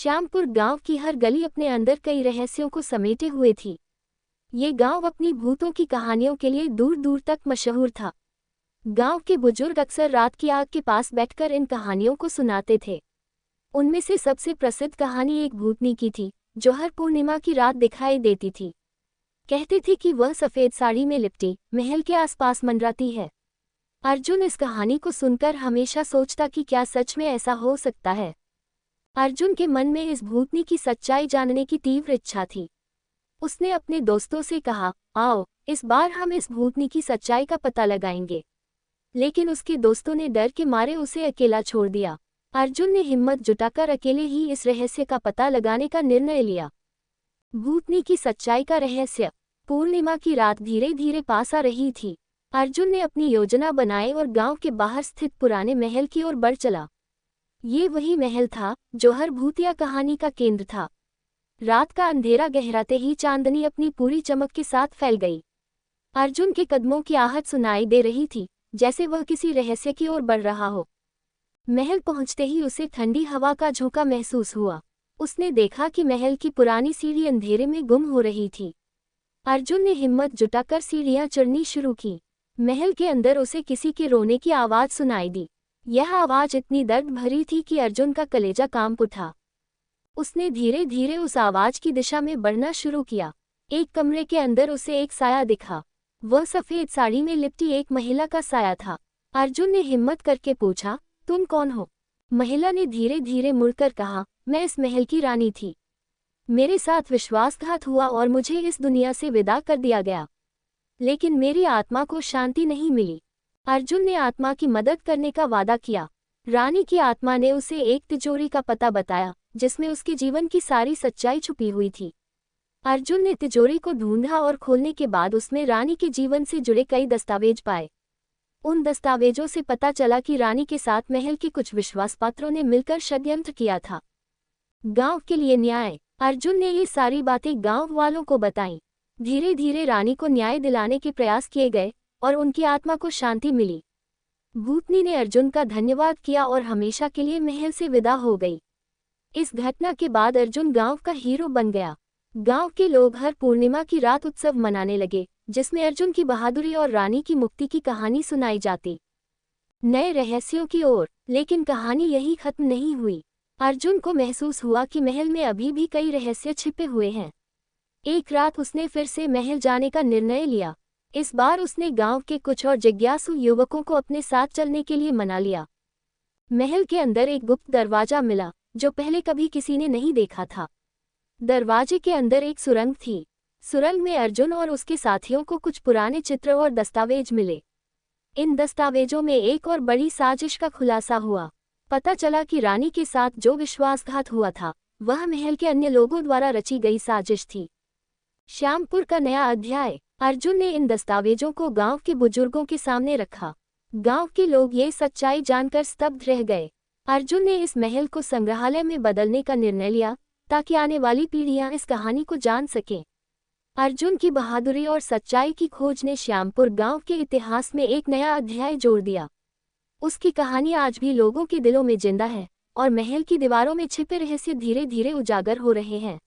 श्यामपुर गांव की हर गली अपने अंदर कई रहस्यों को समेटे हुए थी। ये गांव अपनी भूतों की कहानियों के लिए दूर दूर तक मशहूर था। गांव के बुजुर्ग अक्सर रात की आग के पास बैठकर इन कहानियों को सुनाते थे। उनमें से सबसे प्रसिद्ध कहानी एक भूतनी की थी, जो हर पूर्णिमा की रात दिखाई देती थी। कहते थे कि वह सफ़ेद साड़ी में लिपटी महल के आसपास मंडराती है। अर्जुन इस कहानी को सुनकर हमेशा सोचता कि क्या सच में ऐसा हो सकता है। अर्जुन के मन में इस भूतनी की सच्चाई जानने की तीव्र इच्छा थी। उसने अपने दोस्तों से कहा, आओ इस बार हम इस भूतनी की सच्चाई का पता लगाएंगे। लेकिन उसके दोस्तों ने डर के मारे उसे अकेला छोड़ दिया। अर्जुन ने हिम्मत जुटाकर अकेले ही इस रहस्य का पता लगाने का निर्णय लिया। भूतनी की सच्चाई का रहस्य। पूर्णिमा की रात धीरे धीरे पास आ रही थी। अर्जुन ने अपनी योजना बनाई और गांव के बाहर स्थित पुराने महल की ओर बढ़ चला। ये वही महल था जो हर भूतिया कहानी का केंद्र था। रात का अंधेरा गहराते ही चांदनी अपनी पूरी चमक के साथ फैल गई। अर्जुन के कदमों की आहट सुनाई दे रही थी, जैसे वह किसी रहस्य की ओर बढ़ रहा हो। महल पहुंचते ही उसे ठंडी हवा का झोंका महसूस हुआ। उसने देखा कि महल की पुरानी सीढ़ी अंधेरे में गुम हो रही थी। अर्जुन ने हिम्मत जुटाकर सीढ़ियां चढ़नी शुरू की। महल के अंदर उसे किसी के रोने की आवाज़ सुनाई दी। यह आवाज़ इतनी दर्द भरी थी कि अर्जुन का कलेजा कांप उठा। उसने धीरे धीरे उस आवाज़ की दिशा में बढ़ना शुरू किया। एक कमरे के अंदर उसे एक साया दिखा। वह सफ़ेद साड़ी में लिपटी एक महिला का साया था। अर्जुन ने हिम्मत करके पूछा, तुम कौन हो? महिला ने धीरे धीरे मुड़कर कहा, मैं इस महल की रानी थी। मेरे साथ विश्वासघात हुआ और मुझे इस दुनिया से विदा कर दिया गया। लेकिन मेरी आत्मा को शांति नहीं मिली। अर्जुन ने आत्मा की मदद करने का वादा किया। रानी की आत्मा ने उसे एक तिजोरी का पता बताया, जिसमें उसके जीवन की सारी सच्चाई छुपी हुई थी। अर्जुन ने तिजोरी को ढूंढा और खोलने के बाद उसमें रानी के जीवन से जुड़े कई दस्तावेज पाए। उन दस्तावेजों से पता चला कि रानी के साथ महल के कुछ विश्वासपात्रों ने मिलकर षड्यंत्र किया था। गांव के लिए न्याय। अर्जुन ने ये सारी बातें गांव वालों को बताईं। धीरे धीरे रानी को न्याय दिलाने के प्रयास किए गए और उनकी आत्मा को शांति मिली। भूतनी ने अर्जुन का धन्यवाद किया और हमेशा के लिए महल से विदा हो गई। इस घटना के बाद अर्जुन गांव का हीरो बन गया। गांव के लोग हर पूर्णिमा की रात उत्सव मनाने लगे, जिसमें अर्जुन की बहादुरी और रानी की मुक्ति की कहानी सुनाई जाती। नए रहस्यों की ओर। लेकिन कहानी यही खत्म नहीं हुई। अर्जुन को महसूस हुआ कि महल में अभी भी कई रहस्य छिपे हुए हैं। एक रात उसने फिर से महल जाने का निर्णय लिया। इस बार उसने गांव के कुछ और जिज्ञासु युवकों को अपने साथ चलने के लिए मना लिया। महल के अंदर एक गुप्त दरवाजा मिला, जो पहले कभी किसी ने नहीं देखा था। दरवाजे के अंदर एक सुरंग थी। सुरंग में अर्जुन और उसके साथियों को कुछ पुराने चित्र और दस्तावेज मिले। इन दस्तावेजों में एक और बड़ी साजिश का खुलासा हुआ। पता चला कि रानी के साथ जो विश्वासघात हुआ था, वह महल के अन्य लोगों द्वारा रची गई साजिश थी। श्यामपुर का नया अध्याय। अर्जुन ने इन दस्तावेजों को गांव के बुजुर्गों के सामने रखा। गांव के लोग ये सच्चाई जानकर स्तब्ध रह गए। अर्जुन ने इस महल को संग्रहालय में बदलने का निर्णय लिया, ताकि आने वाली पीढ़ियां इस कहानी को जान सकें। अर्जुन की बहादुरी और सच्चाई की खोज ने श्यामपुर गांव के इतिहास में एक नया अध्याय जोड़ दिया। उसकी कहानी आज भी लोगों के दिलों में जिंदा है और महल की दीवारों में छिपे रहस्य धीरे धीरे उजागर हो रहे हैं।